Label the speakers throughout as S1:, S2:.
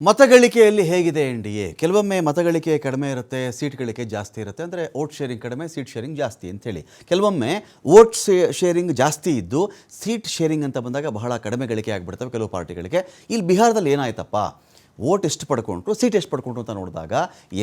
S1: ಮತಗಳಿಕೆಯಲ್ಲಿ ಹೇಗಿದೆ ಎನ್‌ಡಿಎ? ಕೆಲವೊಮ್ಮೆ ಮತಗಳಿಕೆ ಕಡಿಮೆ ಇರುತ್ತೆ, ಸೀಟ್ ಗಳಿಕೆ ಜಾಸ್ತಿ ಇರುತ್ತೆ. ಅಂದರೆ ವೋಟ್ ಶೇರಿಂಗ್ ಕಡಿಮೆ, ಸೀಟ್ ಶೇರಿಂಗ್ ಜಾಸ್ತಿ ಅಂತೇಳಿ. ಕೆಲವೊಮ್ಮೆ ವೋಟ್ ಶೇರಿಂಗ್ ಜಾಸ್ತಿ ಇದ್ದು ಸೀಟ್ ಶೇರಿಂಗ್ ಅಂತ ಬಂದಾಗ ಬಹಳ ಕಡಿಮೆ ಗಳಿಕೆ ಆಗಿಬಿಡ್ತವೆ ಕೆಲವು ಪಾರ್ಟಿಗಳಿಗೆ. ಇಲ್ಲಿ ಬಿಹಾರದಲ್ಲಿ ಏನಾಯ್ತಪ್ಪ, ವೋಟ್ ಎಷ್ಟು ಪಡ್ಕೊಂಡ್ರು, ಸೀಟ್ ಎಷ್ಟು ಪಡ್ಕೊಂಡ್ರು ಅಂತ ನೋಡಿದಾಗ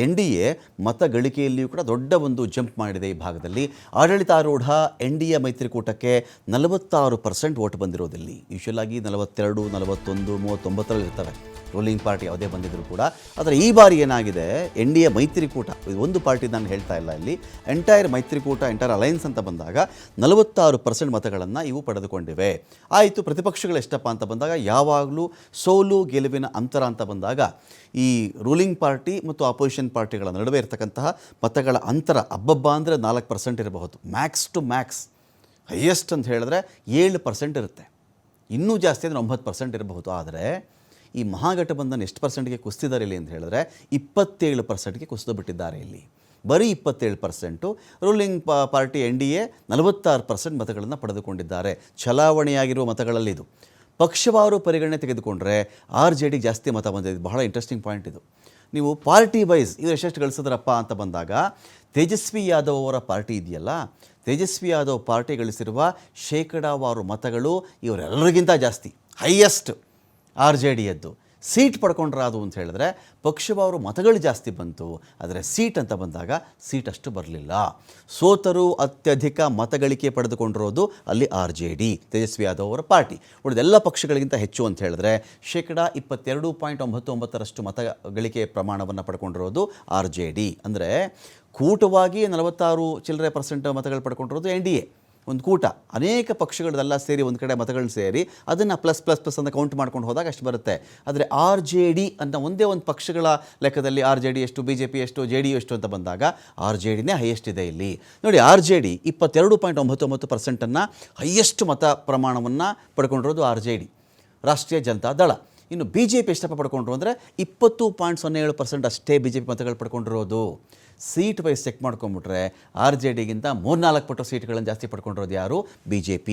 S1: ಎನ್‌ಡಿಎ ಮತ ಗಳಿಕೆಯಲ್ಲಿಯೂ ಕೂಡ ದೊಡ್ಡ ಒಂದು ಜಂಪ್ ಮಾಡಿದೆ ಈ ಭಾಗದಲ್ಲಿ. ಆಡಳಿತಾರೂಢ ಎನ್‌ಡಿಎ ಮೈತ್ರಿಕೂಟಕ್ಕೆ 46% ವೋಟ್ ಬಂದಿರೋದಿಲ್ಲಿ. ಯೂಶುವಲ್ ಆಗಿ 42, 41, 39 ಇರ್ತವೆ ರೂಲಿಂಗ್ ಪಾರ್ಟಿ ಯಾವುದೇ ಬಂದಿದ್ರು ಕೂಡ. ಆದರೆ ಈ ಬಾರಿ ಏನಾಗಿದೆ, ಎನ್‌ಡಿಎ ಮೈತ್ರಿಕೂಟ, ಇದು ಒಂದು ಪಾರ್ಟಿ ನಾನು ಹೇಳ್ತಾ ಇಲ್ಲ, ಇಲ್ಲಿ ಎಂಟೈರ್ ಮೈತ್ರಿಕೂಟ, ಎಂಟೈರ್ ಅಲೈನ್ಸ್ ಅಂತ ಬಂದಾಗ 46% ಮತಗಳನ್ನು ಇವು ಪಡೆದುಕೊಂಡಿವೆ. ಆಯಿತು, ಪ್ರತಿಪಕ್ಷಗಳು ಎಷ್ಟಪ್ಪ ಅಂತ ಬಂದಾಗ ಯಾವಾಗಲೂ ಸೋಲು ಗೆಲುವಿನ ಅಂತರ ಅಂತ ಬಂದಾಗ ಈ ರೂಲಿಂಗ್ ಪಾರ್ಟಿ ಮತ್ತು ಅಪೋಸಿಷನ್ ಪಾರ್ಟಿಗಳ ನಡುವೆ ಇರತಕ್ಕಂತಹ ಮತಗಳ ಅಂತರ ಅಬ್ಬಬ್ಬ ಅಂದರೆ 4% ಇರಬಹುದು. ಮ್ಯಾಕ್ಸ್ ಟು ಮ್ಯಾಕ್ಸ್ ಹೈಯೆಸ್ಟ್ ಅಂತ ಹೇಳಿದ್ರೆ 7% ಇರುತ್ತೆ. ಇನ್ನೂ ಜಾಸ್ತಿ ಅಂದರೆ 9% ಇರಬಹುದು. ಆದರೆ ಈ ಮಹಾಗಠಬಂಧನ್ ಎಷ್ಟು ಪರ್ಸೆಂಟ್ಗೆ ಕುಸಿದಿದ್ದಾರೆ ಇಲ್ಲಿ ಅಂತ ಹೇಳಿದ್ರೆ 27%ಗೆ ಕುಸಿದು ಬಿಟ್ಟಿದ್ದಾರೆ ಇಲ್ಲಿ. ಬರೀ 27%. ರೂಲಿಂಗ್ ಪಾರ್ಟಿ ಎನ್‌ಡಿಎ 46% ಮತಗಳನ್ನು ಪಡೆದುಕೊಂಡಿದ್ದಾರೆ. ಚಲಾವಣೆಯಾಗಿರುವ ಮತಗಳಲ್ಲಿ ಇದು ಪಕ್ಷವಾರು ಪರಿಗಣನೆ ತೆಗೆದುಕೊಂಡ್ರೆ RJD ಜಾಸ್ತಿ ಮತ ಬಂದಿದೆ. ಬಹಳ ಇಂಟ್ರೆಸ್ಟಿಂಗ್ ಪಾಯಿಂಟ್ ಇದು. ನೀವು ಪಾರ್ಟಿ ವೈಸ್ ಇವರು ಎಷ್ಟೆಷ್ಟು ಗಳಿಸಿದ್ರಪ್ಪ ಅಂತ ಬಂದಾಗ ತೇಜಸ್ವಿ ಯಾದವ್ ಅವರ ಪಾರ್ಟಿ ಇದೆಯಲ್ಲ, ತೇಜಸ್ವಿ ಯಾದವ್ ಪಾರ್ಟಿ ಗಳಿಸಿರುವ ಶೇಕಡಾವಾರು ಮತಗಳು ಇವರೆಲ್ಲರಿಗಿಂತ ಜಾಸ್ತಿ, ಹೈಯೆಸ್ಟ್ RJDಯದ್ದು. ಸೀಟ್ ಪಡ್ಕೊಂಡ್ರಾದು ಅಂತ ಹೇಳಿದ್ರೆ ಪಕ್ಷವಾರು ಮತಗಳು ಜಾಸ್ತಿ ಬಂತು, ಆದರೆ ಸೀಟ್ ಅಂತ ಬಂದಾಗ ಸೀಟ್ ಅಷ್ಟು ಬರಲಿಲ್ಲ. ಸೋತರು ಅತ್ಯಧಿಕ ಮತಗಳಿಕೆ ಪಡೆದುಕೊಂಡಿರೋದು ಅಲ್ಲಿ RJD, ತೇಜಸ್ವಿ ಯಾದವ್ ಅವರ ಪಾರ್ಟಿ. ಉಳಿದೆಲ್ಲ ಪಕ್ಷಗಳಿಗಿಂತ ಹೆಚ್ಚು ಅಂತ ಹೇಳಿದ್ರೆ 22.99% ಮತಗಳಿಕೆ ಪ್ರಮಾಣವನ್ನು ಪಡ್ಕೊಂಡಿರೋದು RJD. ಅಂದರೆ ಕೂಟವಾಗಿ 46 ಚಿಲ್ಲರೆ % ಮತಗಳು ಪಡ್ಕೊಂಡಿರೋದು ಎನ್‌ಡಿಎ. ಒಂದು ಕೂಟ, ಅನೇಕ ಪಕ್ಷಗಳದೆಲ್ಲ ಸೇರಿ ಒಂದು ಕಡೆ ಮತಗಳು ಸೇರಿ ಅದನ್ನು ಪ್ಲಸ್ ಅಂತ ಕೌಂಟ್ ಮಾಡ್ಕೊಂಡು ಹೋದಾಗ ಅಷ್ಟು ಬರುತ್ತೆ. ಆದರೆ RJD ಅಂತ ಒಂದೇ ಒಂದು ಪಕ್ಷಗಳ ಲೆಕ್ಕದಲ್ಲಿ RJD ಎಷ್ಟು, BJP ಎಷ್ಟು, JDU ಎಷ್ಟು ಅಂತ ಬಂದಾಗ RJDನೇ ಹೈಯೆಸ್ಟ್ ಇದೆ ಇಲ್ಲಿ. ನೋಡಿ, RJD 22.99% ಹೈಯೆಸ್ಟ್ ಮತ ಪ್ರಮಾಣವನ್ನು ಪಡ್ಕೊಂಡಿರೋದು RJD, ರಾಷ್ಟ್ರೀಯ ಜನತಾ ದಳ. ಇನ್ನು BJP ಎಷ್ಟಪ್ಪ ಪಡ್ಕೊಂಡ್ರು ಅಂದರೆ 20.07% ಅಷ್ಟೇ BJP ಮತಗಳು ಪಡ್ಕೊಂಡಿರೋದು. ಸೀಟ್ ವೈಸ್ ಚೆಕ್ ಮಾಡ್ಕೊಂಬಿಟ್ರೆ RJDಗಿಂತ 3-4 ಪಟ್ಟು ಸೀಟ್ಗಳನ್ನು ಜಾಸ್ತಿ ಪಡ್ಕೊಂಡಿರೋದು ಯಾರು? BJP.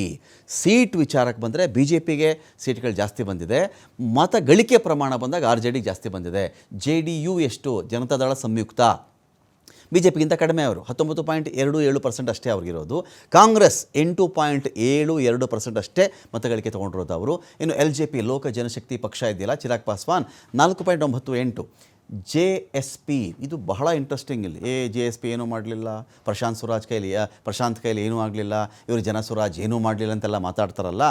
S1: ಸೀಟ್ ವಿಚಾರಕ್ಕೆ ಬಂದರೆ BJPಗೆ ಸೀಟ್ಗಳು ಜಾಸ್ತಿ ಬಂದಿದೆ. ಮತ ಗಳಿಕೆ ಪ್ರಮಾಣ ಬಂದಾಗ RJD ಜಾಸ್ತಿ ಬಂದಿದೆ. JDU ಎಷ್ಟು, ಜನತಾದಳ ಸಂಯುಕ್ತ, BJPಗಿಂತ ಕಡಿಮೆ, ಅವರು 19.27% ಅಷ್ಟೇ ಅವ್ರಿಗಿರೋದು. ಕಾಂಗ್ರೆಸ್ 8.72% ಅಷ್ಟೇ ಮತಗಳಿಕೆ ತೊಗೊಂಡಿರೋದು ಅವರು. ಇನ್ನು LJP, ಲೋಕ ಜನಶಕ್ತಿ ಪಕ್ಷ ಇದೆಯಲ್ಲ, ಚಿರಾಗ್ ಪಾಸ್ವಾನ್ 4.98. JSP ಇದು ಬಹಳ ಇಂಟ್ರೆಸ್ಟಿಂಗ್ ಇಲ್ಲಿ. JSP ಏನೂ ಮಾಡಲಿಲ್ಲ, ಪ್ರಶಾಂತ್ ಕೈಲಿ ಏನೂ ಆಗಲಿಲ್ಲ, ಇವರು ಜನಸುರಾಜ್ ಏನೂ ಮಾಡಲಿಲ್ಲ ಅಂತೆಲ್ಲ ಮಾತಾಡ್ತಾರಲ್ಲ.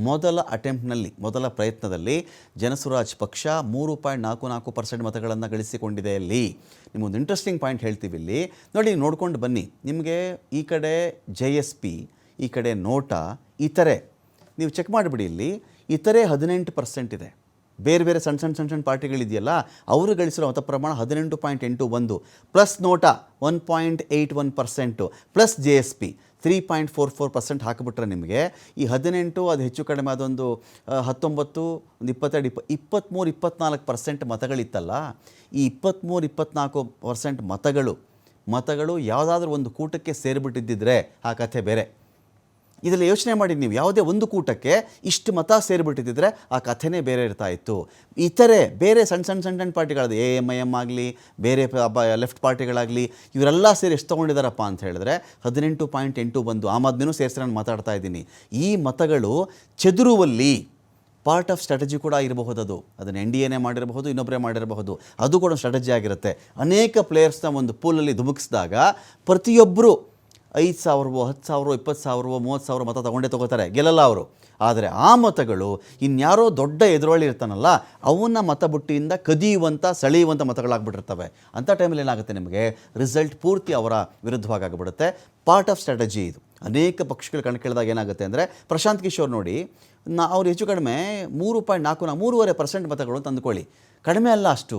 S1: ಮೊದಲ ಪ್ರಯತ್ನದಲ್ಲಿ ಜನಸುರಾಜ್ ಪಕ್ಷ 3.44% ಮತಗಳನ್ನು ಗಳಿಸಿಕೊಂಡಿದೆ ಅಲ್ಲಿ. ನಿಮಗೊಂದು ಇಂಟ್ರೆಸ್ಟಿಂಗ್ ಪಾಯಿಂಟ್ ಹೇಳ್ತೀವಿ ಇಲ್ಲಿ ನೋಡಿ, ನೋಡ್ಕೊಂಡು ಬನ್ನಿ. ನಿಮಗೆ ಈ ಕಡೆ JSP, ಈ ಕಡೆ ನೋಟಾ, ಇತರೆ ನೀವು ಚೆಕ್ ಮಾಡಿಬಿಡಿ. ಇಲ್ಲಿ ಇತರೆ 18% ಇದೆ. ಬೇರೆ ಸಣ್ಣ ಪಾರ್ಟಿಗಳಿದೆಯಲ್ಲ, ಅವರು ಗಳಿಸಿರೋ ಮತ ಪ್ರಮಾಣ 18.81, ಪ್ಲಸ್ ನೋಟಾ 1.81%, ಪ್ಲಸ್ JSP 3.44% ಹಾಕಿಬಿಟ್ರೆ ನಿಮಗೆ ಈ 18 ಅದು ಹೆಚ್ಚು ಕಡಿಮೆ ಅದೊಂದು 19, 22, 23, 24% ಮತಗಳಿತ್ತಲ್ಲ. ಈ 23-24% ಮತಗಳು ಯಾವುದಾದ್ರೂ ಒಂದು ಕೂಟಕ್ಕೆ ಸೇರಿಬಿಟ್ಟಿದ್ದಿದ್ರೆ ಆ ಕಥೆ ಬೇರೆ. ಇದರಲ್ಲಿ ಯೋಚನೆ ಮಾಡಿ ನೀವು, ಯಾವುದೇ ಒಂದು ಕೂಟಕ್ಕೆ ಇಷ್ಟು ಮತ ಸೇರಿಬಿಟ್ಟಿದ್ದರೆ ಆ ಕಥೆನೇ ಬೇರೆ ಇರ್ತಾ ಇತ್ತು. ಬೇರೆ ಸಣ್ಣ ಪಾರ್ಟಿಗಳದ್ದು AMIM ಆಗಲಿ, ಬೇರೆ ಲೆಫ್ಟ್ ಪಾರ್ಟಿಗಳಾಗಲಿ, ಇವರೆಲ್ಲ ಸೇರಿ ಎಷ್ಟು ತೊಗೊಂಡಿದ್ದಾರಪ್ಪ ಅಂತ ಹೇಳಿದ್ರೆ 18.8 ಬಂದು. ಆಮ್ ಆದ್ಮಿನೂ ಸೇರಿಸಿ ನಾನು ಮಾತಾಡ್ತಾ ಇದ್ದೀನಿ. ಈ ಮತಗಳು ಚೆದುರುವಲ್ಲಿ ಪಾರ್ಟ್ ಆಫ್ ಸ್ಟ್ರಾಟಜಿ ಕೂಡ ಇರಬಹುದು. ಅದನ್ನು NDAನೇ ಮಾಡಿರಬಹುದು, ಇನ್ನೊಬ್ಬರೇ ಮಾಡಿರಬಹುದು. ಅದು ಕೂಡ ಸ್ಟ್ರಾಟಜಿ ಆಗಿರುತ್ತೆ. ಅನೇಕ ಪ್ಲೇಯರ್ಸ್ನ ಒಂದು ಪೂಲಲ್ಲಿ ಧುಮುಕಿಸಿದಾಗ ಪ್ರತಿಯೊಬ್ಬರು 5,000, 10,000, 20,000, 30,000 ಮತ ತಗೋತಾರೆ, ಗೆಲ್ಲಲ್ಲ ಅವರು. ಆದರೆ ಆ ಮತಗಳು ಇನ್ಯಾರೋ ದೊಡ್ಡ ಎದುರಾಳಿ ಇರ್ತಾನಲ್ಲ, ಅವನ್ನ ಮತಬುಟ್ಟಿಯಿಂದ ಕದಿಯುವಂಥ, ಸೆಳೆಯುವಂಥ ಮತಗಳಾಗ್ಬಿಟ್ಟಿರ್ತವೆ. ಅಂಥ ಟೈಮಲ್ಲಿ ಏನಾಗುತ್ತೆ, ನಿಮಗೆ ರಿಸಲ್ಟ್ ಪೂರ್ತಿ ಅವರ ವಿರುದ್ಧವಾಗಿಬಿಡುತ್ತೆ. ಪಾರ್ಟ್ ಆಫ್ ಸ್ಟ್ರಾಟಜಿ ಇದು. ಅನೇಕ ಪಕ್ಷಗಳು ಕಣಕ್ಕಿಳಿದಾಗ ಏನಾಗುತ್ತೆ ಅಂದರೆ, ಪ್ರಶಾಂತ್ ಕಿಶೋರ್ ನೋಡಿ, ಅವ್ರು ಹೆಚ್ಚು ಕಡಿಮೆ 3.4% ಮತಗಳು ಅಂತ ಅಂದ್ಕೊಳ್ಳಿ. ಕಡಿಮೆ ಅಲ್ಲ ಅಷ್ಟು,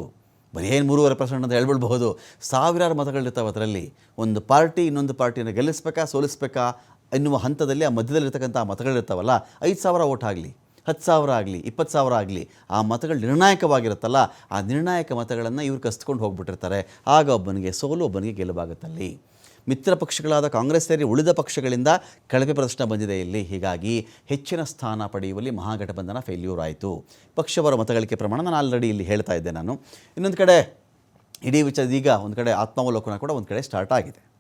S1: ಬರೀ ಏನು 3.5% ಅಂತ ಹೇಳ್ಬಿಡ್ಬಹುದು. ಸಾವಿರಾರು ಮತಗಳಿರ್ತಾವೆ ಅದರಲ್ಲಿ. ಒಂದು ಪಾರ್ಟಿ ಇನ್ನೊಂದು ಪಾರ್ಟಿಯನ್ನು ಗೆಲ್ಲಿಸ್ಬೇಕಾ ಸೋಲಿಸ್ಬೇಕಾ ಎನ್ನುವ ಹಂತದಲ್ಲಿ ಆ ಮಧ್ಯದಲ್ಲಿರ್ತಕ್ಕಂಥ ಮತಗಳಿರ್ತಾವಲ್ಲ, 5,000 ಓಟ್ ಆಗಲಿ, 10,000 ಆಗಲಿ, 20,000 ಆಗಲಿ, ಆ ಮತಗಳು ನಿರ್ಣಾಯಕವಾಗಿರುತ್ತಲ್ಲ. ಆ ನಿರ್ಣಾಯಕ ಮತಗಳನ್ನು ಇವ್ರು ಕಸ್ಕೊಂಡು ಹೋಗ್ಬಿಟ್ಟಿರ್ತಾರೆ. ಆಗ ಒಬ್ಬನಿಗೆ ಸೋಲು, ಒಬ್ಬನಿಗೆ ಗೆಲುವಾಗುತ್ತಲ್ಲಿ. ಮಿತ್ರ ಪಕ್ಷಗಳಾದ ಕಾಂಗ್ರೆಸ್ ಸೇರಿ ಉಳಿದ ಪಕ್ಷಗಳಿಂದ ಕಳಪೆ ಪ್ರದರ್ಶನ ಬಂದಿದೆ ಇಲ್ಲಿ. ಹೀಗಾಗಿ ಹೆಚ್ಚಿನ ಸ್ಥಾನ ಪಡೆಯುವಲ್ಲಿ ಮಹಾಗಠಬಂಧನ ಫೇಲ್ಯೂರ್ ಆಯಿತು. ಪಕ್ಷವರ ಮತಗಳಿಕೆ ಪ್ರಮಾಣ ನಾನು ಆಲ್ರೆಡಿ ಇಲ್ಲಿ ಹೇಳ್ತಾ ಇದ್ದೆ ನಾನು. ಇನ್ನೊಂದು ಕಡೆ ಇಡೀ ವಿಚಾರ ಈಗ ಒಂದು ಕಡೆ ಆತ್ಮಾವಲೋಕನ ಕೂಡ ಒಂದು ಕಡೆ ಸ್ಟಾರ್ಟ್ ಆಗಿದೆ.